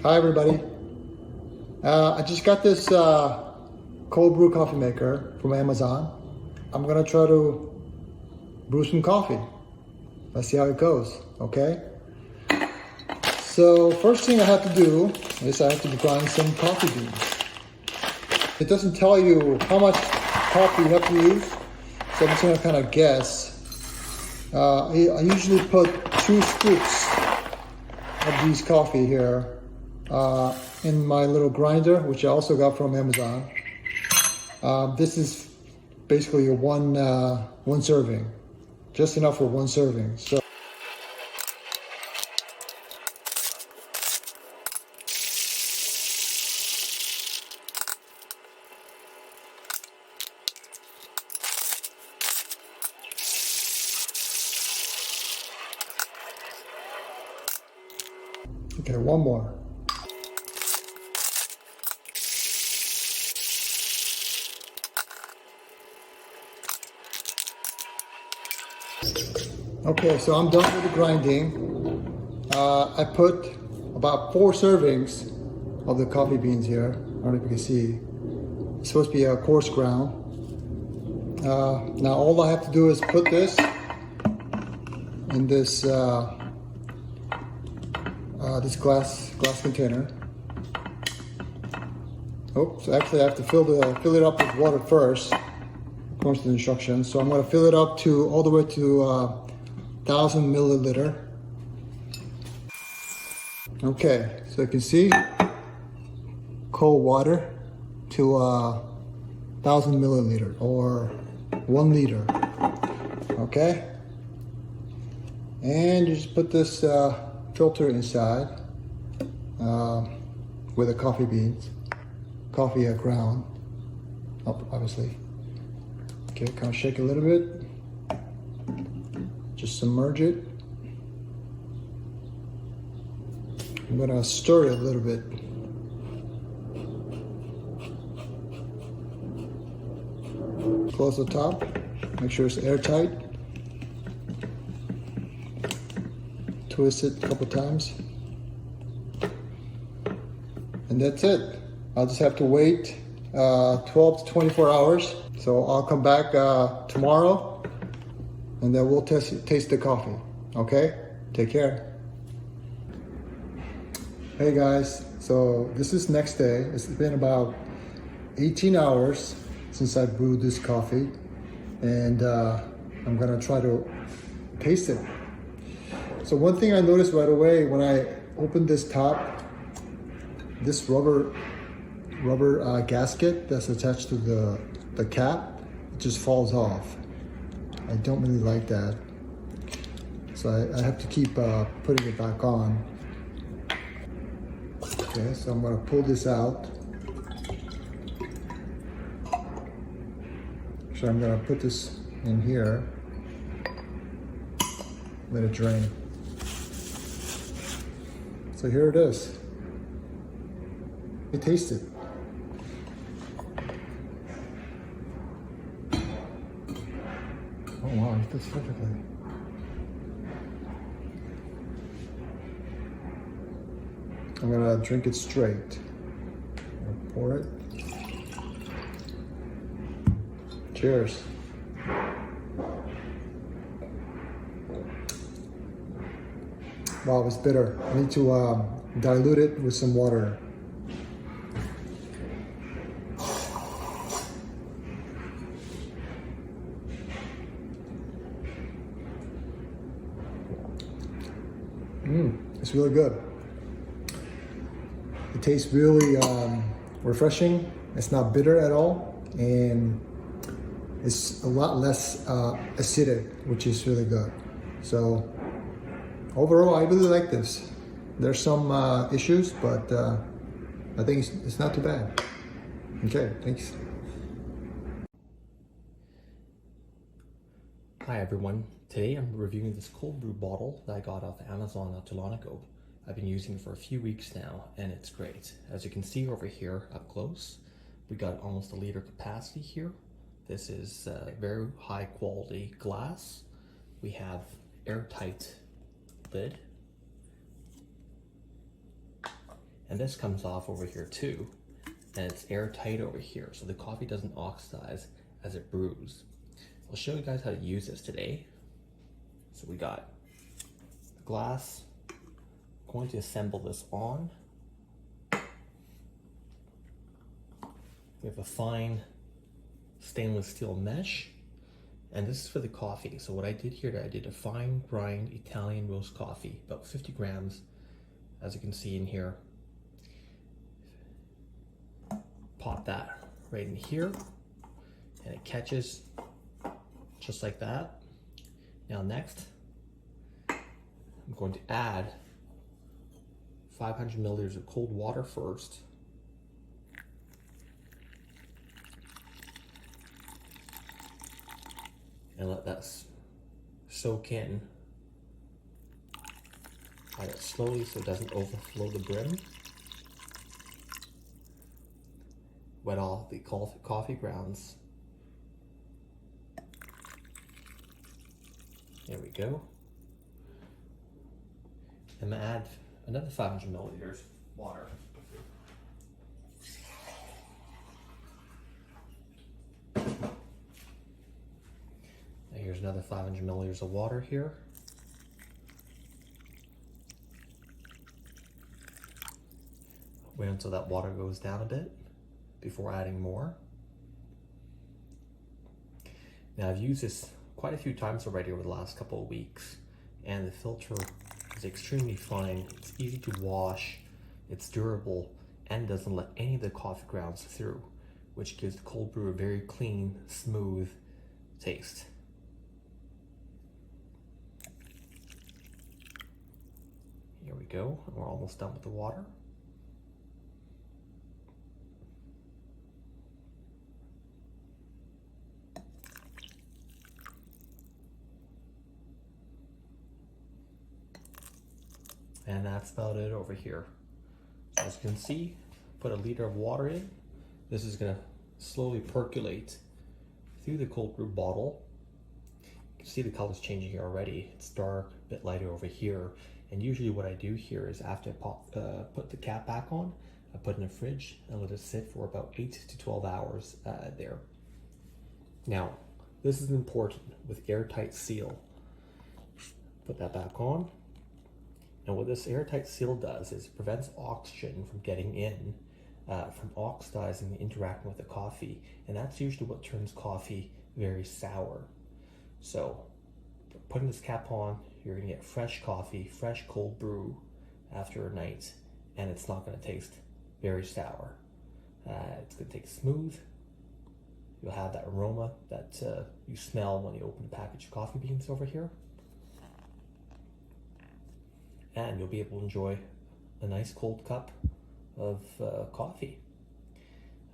Hi everybody. I just got this cold brew coffee maker from Amazon. I'm gonna try to brew some coffee. Let's see how it goes, okay? So first thing I have to do is I have to grind some coffee beans. It doesn't tell you how much coffee you have to use, so I'm just gonna kind of guess. I usually put 2 scoops of these coffee here in my little grinder, which I also got from Amazon. This is basically a one serving, just enough for 1 serving. So okay, 1 more. Okay, so I'm done with the grinding. I put about 4 servings of the coffee beans here. I don't know if you can see. It's supposed to be a coarse ground. Now all I have to do is put this in this this glass container. Oh, so actually I have to fill it up with water first, according to the instructions. So I'm going to fill it up to all the way to 1,000 milliliter. Okay, so you can see cold water to 1,000 milliliter or 1 liter. Okay, and you just put this filter inside with the coffee beans, coffee ground, obviously. Okay, kind of shake a little bit. Just submerge it. I'm gonna stir it a little bit. Close the top. Make sure it's airtight. Twist it a couple times. And that's it. I'll just have to wait 12 to 24 hours. So I'll come back tomorrow and then we'll taste the coffee. Okay? Take care. Hey guys, so this is next day. It's been about 18 hours since I brewed this coffee, and I'm gonna try to taste it. So one thing I noticed right away when I opened this top, this rubber gasket that's attached to the cap, it just falls off. I don't really like that. So I have to keep putting it back on. Okay, so I'm gonna pull this out. So I'm gonna put this in here. Let it drain. So here it is. It tasted. Oh wow, it fits perfectly. I'm gonna drink it straight. Pour it. Cheers. Wow, it's bitter. I need to dilute it with some water. It's really good. It tastes really refreshing. It's not bitter at all, and it's a lot less acidic, which is really good. So overall, I really like this. There's some issues, but I think it's not too bad. Okay, thanks. Hi everyone, today I'm reviewing this cold brew bottle that I got off Amazon not too long ago. I've been using it for a few weeks now and it's great. As you can see over here up close, we got almost 1 liter capacity here. This is very high quality glass. We have airtight lid And this comes off over here too, and it's airtight over here, so the coffee doesn't oxidize as it brews. I'll show you guys how to use this today. So we got the glass. I'm going to assemble this on. We have a fine stainless steel mesh, and this is for the coffee. So what I did here, I did a fine grind Italian roast coffee, about 50 grams, as you can see in here. Pop that right in here, and it catches just like that. Now next, I'm going to add 500 milliliters of cold water first. And let that soak in. Add it slowly so it doesn't overflow the brim. Wet all the coffee grounds. There we go. I'm gonna add another 500 milliliters water. Here's another 500 milliliters of water here. Wait until that water goes down a bit before adding more. Now I've used this quite a few times already over the last couple of weeks, and the filter is extremely fine. It's easy to wash, it's durable, and doesn't let any of the coffee grounds through, which gives the cold brew a very clean, smooth taste. Here we go, and we're almost done with the water. And that's about it over here. So as you can see, put a liter of water in. This is gonna slowly percolate through the cold brew bottle. You can see the color's changing here already. It's dark, a bit lighter over here. And usually what I do here is after I put the cap back on, I put it in the fridge and let it sit for about 8 to 12 hours there. Now, this is important with airtight seal. Put that back on. And what this airtight seal does is it prevents oxygen from getting in, from oxidizing and interacting with the coffee. And that's usually what turns coffee very sour. So putting this cap on, you're gonna get fresh coffee, fresh cold brew after a night, and it's not gonna taste very sour. It's gonna taste smooth. You'll have that aroma that you smell when you open a package of coffee beans over here. And you'll be able to enjoy a nice cold cup of coffee.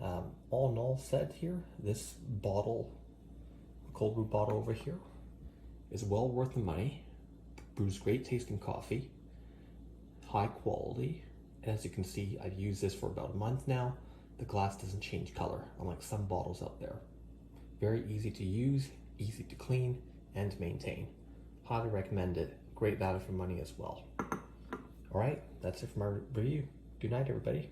All in all said here, this bottle, cold brew bottle over here, is well worth the money. Brews great tasting coffee, high quality, and as you can see, I've used this for about a month now. The glass doesn't change color, unlike some bottles out there. Very easy to use, easy to clean, and maintain. Highly recommend it. Great value for money as well. All right, that's it for my review. Good night, everybody.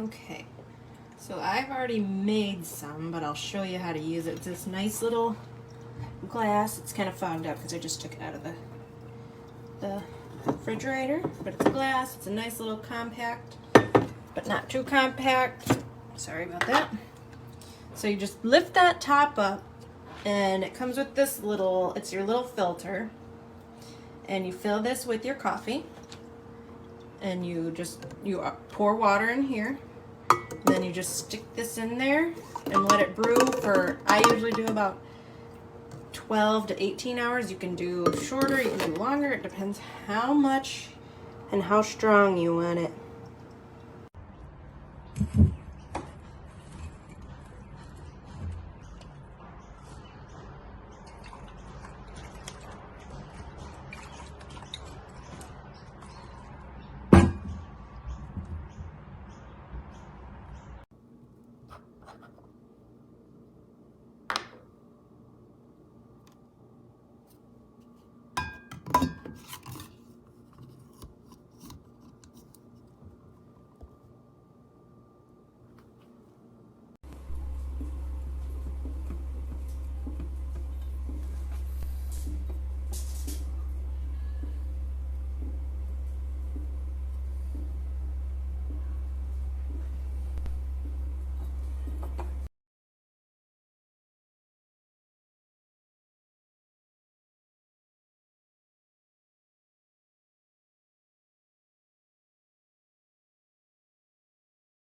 Okay, so I've already made some, but I'll show you how to use it. It's this nice little glass. It's kind of fogged up because I just took it out of the refrigerator, but it's glass. It's a nice little compact, but not too compact. Sorry about that. So you just lift that top up, and it comes with this little, it's your little filter, and you fill this with your coffee, and you pour water in here, and then you just stick this in there and let it brew for, I usually do about 12 to 18 hours. You can do shorter, you can do longer. It depends how much and how strong you want it.